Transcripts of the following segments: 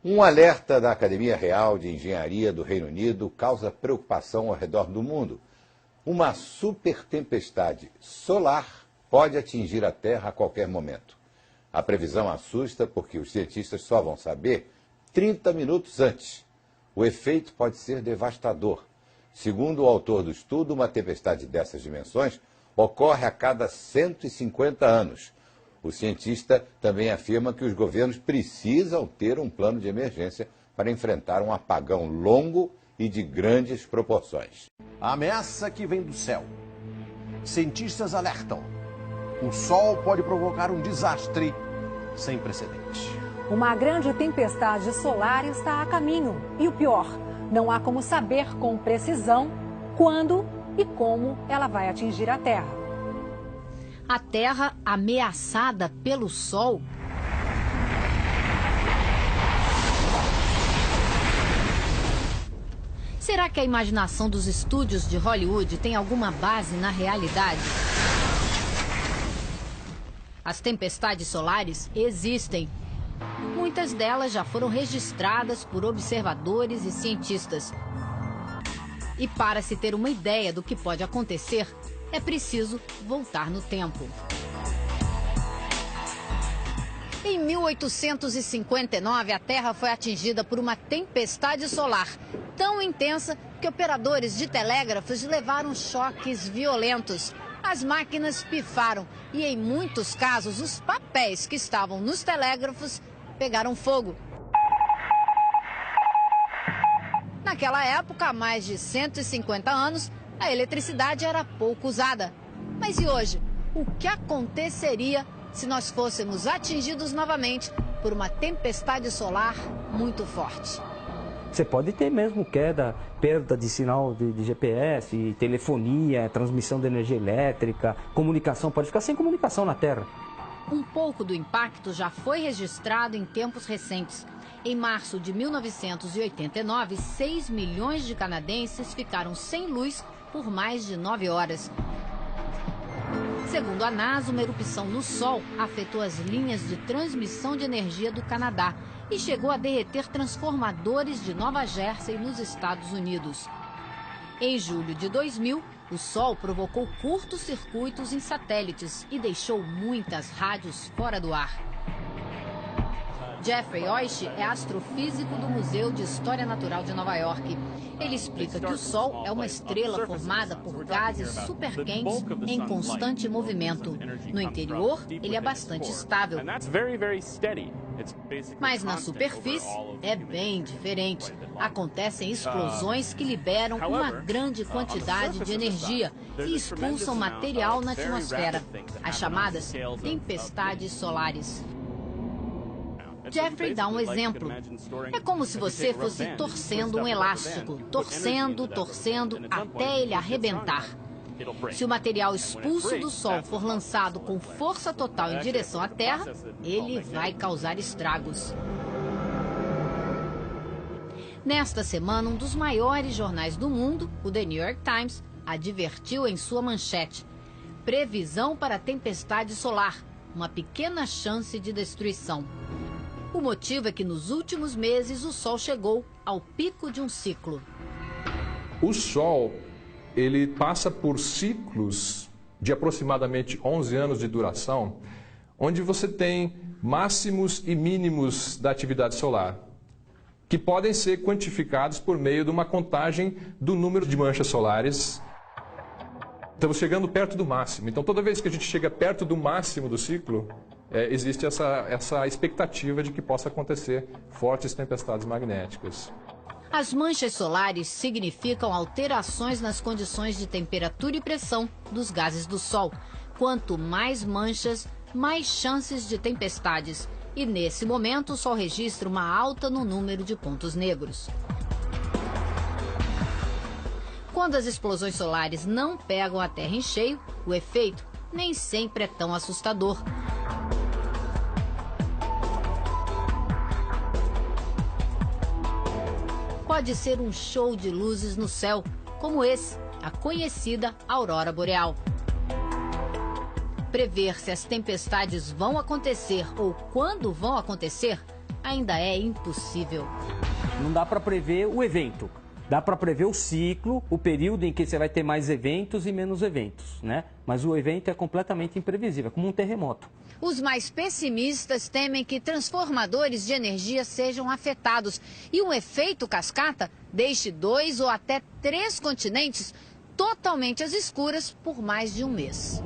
Um alerta da Academia Real de Engenharia do Reino Unido causa preocupação ao redor do mundo. Uma supertempestade solar pode atingir a Terra a qualquer momento. A previsão assusta porque os cientistas só vão saber 30 minutos antes. O efeito pode ser devastador. Segundo o autor do estudo, uma tempestade dessas dimensões ocorre a cada 150 anos. O cientista também afirma que os governos precisam ter um plano de emergência para enfrentar um apagão longo e de grandes proporções. A ameaça que vem do céu. Cientistas alertam. O Sol pode provocar um desastre sem precedentes. Uma grande tempestade solar está a caminho. E o pior, não há como saber com precisão quando e como ela vai atingir a Terra. A Terra ameaçada pelo Sol? Será que a imaginação dos estúdios de Hollywood tem alguma base na realidade? As tempestades solares existem. Muitas delas já foram registradas por observadores e cientistas. E para se ter uma ideia do que pode acontecer, é preciso voltar no tempo. Em 1859, a Terra foi atingida por uma tempestade solar tão intensa que operadores de telégrafos levaram choques violentos. As máquinas pifaram e, em muitos casos, os papéis que estavam nos telégrafos pegaram fogo. Naquela época, há mais de 150 anos, a eletricidade era pouco usada. Mas e hoje? O que aconteceria se nós fôssemos atingidos novamente por uma tempestade solar muito forte? Você pode ter mesmo queda, perda de sinal de GPS, telefonia, transmissão de energia elétrica, comunicação, pode ficar sem comunicação na Terra. Um pouco do impacto já foi registrado em tempos recentes. Em março de 1989, 6 milhões de canadenses ficaram sem luz por mais de 9 horas. Segundo a NASA, uma erupção no Sol afetou as linhas de transmissão de energia do Canadá e chegou a derreter transformadores de Nova Jersey, nos Estados Unidos. Em julho de 2000, o Sol provocou curtos-circuitos em satélites e deixou muitas rádios fora do ar. Jeffrey Oish é astrofísico do Museu de História Natural de Nova York. Ele explica que o Sol é uma estrela formada por gases superquentes em constante movimento. No interior, ele é bastante estável. Mas na superfície é bem diferente. Acontecem explosões que liberam uma grande quantidade de energia e expulsam material na atmosfera, as chamadas tempestades solares. Jeffrey dá um exemplo. É como se você fosse torcendo um elástico, torcendo até ele arrebentar. Se o material expulso do Sol for lançado com força total em direção à Terra, ele vai causar estragos. Nesta semana, um dos maiores jornais do mundo, o The New York Times, advertiu em sua manchete: previsão para tempestade solar, uma pequena chance de destruição. O motivo é que nos últimos meses o Sol chegou ao pico de um ciclo. O Sol, ele passa por ciclos de aproximadamente 11 anos de duração, onde você tem máximos e mínimos da atividade solar, que podem ser quantificados por meio de uma contagem do número de manchas solares. Estamos chegando perto do máximo. Então, toda vez que a gente chega perto do máximo do ciclo, existe essa expectativa de que possa acontecer fortes tempestades magnéticas. As manchas solares significam alterações nas condições de temperatura e pressão dos gases do Sol. Quanto mais manchas, mais chances de tempestades. E nesse momento o Sol registra uma alta no número de pontos negros. Quando as explosões solares não pegam a Terra em cheio, o efeito nem sempre é tão assustador. Pode ser um show de luzes no céu, como esse, a conhecida aurora boreal. Prever se as tempestades vão acontecer ou quando vão acontecer ainda é impossível. Não dá para prever o evento. Dá para prever o ciclo, o período em que você vai ter mais eventos e menos eventos, né? Mas o evento é completamente imprevisível, é como um terremoto. Os mais pessimistas temem que transformadores de energia sejam afetados e um efeito cascata deixe 2 ou até 3 continentes totalmente às escuras por mais de um mês.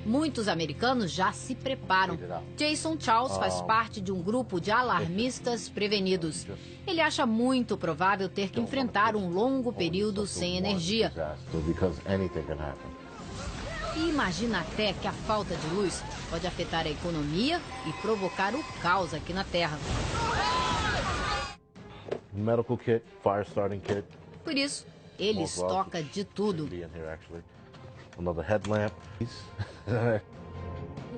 Muitos americanos já se preparam. Jason Charles faz parte de um grupo de alarmistas prevenidos. Ele acha muito provável ter que enfrentar um longo período sem energia. E imagina até que a falta de luz pode afetar a economia e provocar o caos aqui na Terra. Medical kit, fire starting kit. Por isso, ele estoca de tudo. Another headlamp.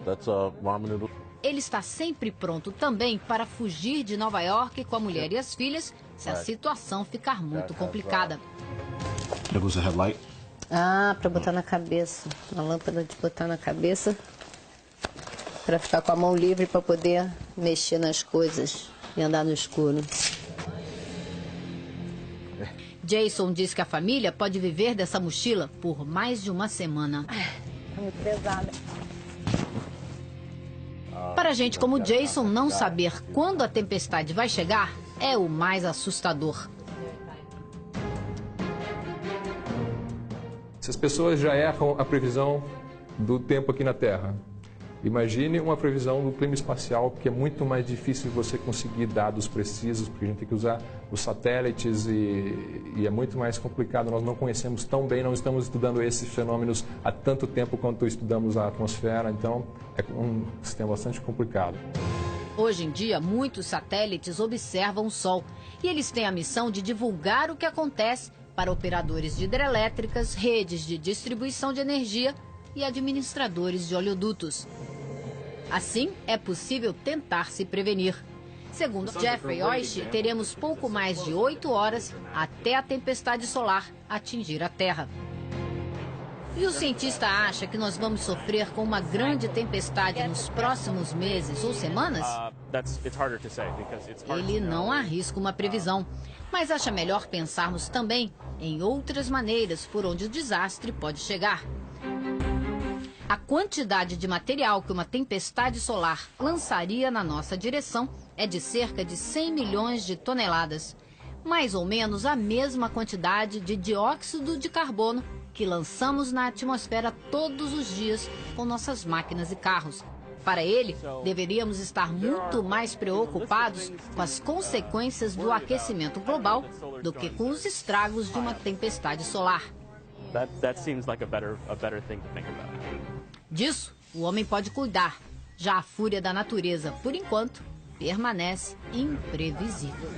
That's ramen noodle. Ele está sempre pronto também para fugir de Nova York com a mulher e as filhas se a situação ficar muito complicada. There goes a headlight. Ah, para botar na cabeça. Uma lâmpada de botar na cabeça. Para ficar com a mão livre para poder mexer nas coisas e andar no escuro. Jason diz que a família pode viver dessa mochila por mais de uma semana. É muito pesada. Para gente como Jason, não saber quando a tempestade vai chegar é o mais assustador. Se as pessoas já erram a previsão do tempo aqui na Terra, imagine uma previsão do clima espacial, que é muito mais difícil você conseguir dados precisos, porque a gente tem que usar os satélites e é muito mais complicado. Nós não conhecemos tão bem, não estamos estudando esses fenômenos há tanto tempo quanto estudamos a atmosfera, então é um sistema bastante complicado. Hoje em dia, muitos satélites observam o Sol e eles têm a missão de divulgar o que acontece para operadores de hidrelétricas, redes de distribuição de energia e administradores de oleodutos. Assim, é possível tentar se prevenir. Segundo Jeffrey Oish, teremos pouco mais de 8 horas até a tempestade solar atingir a Terra. E o cientista acha que nós vamos sofrer com uma grande tempestade nos próximos meses ou semanas? Ele não arrisca uma previsão, mas acha melhor pensarmos também em outras maneiras por onde o desastre pode chegar. A quantidade de material que uma tempestade solar lançaria na nossa direção é de cerca de 100 milhões de toneladas. Mais ou menos a mesma quantidade de dióxido de carbono que lançamos na atmosfera todos os dias com nossas máquinas e carros. Para ele, deveríamos estar muito mais preocupados com as consequências do aquecimento global do que com os estragos de uma tempestade solar. Disso, o homem pode cuidar. Já a fúria da natureza, por enquanto, permanece imprevisível.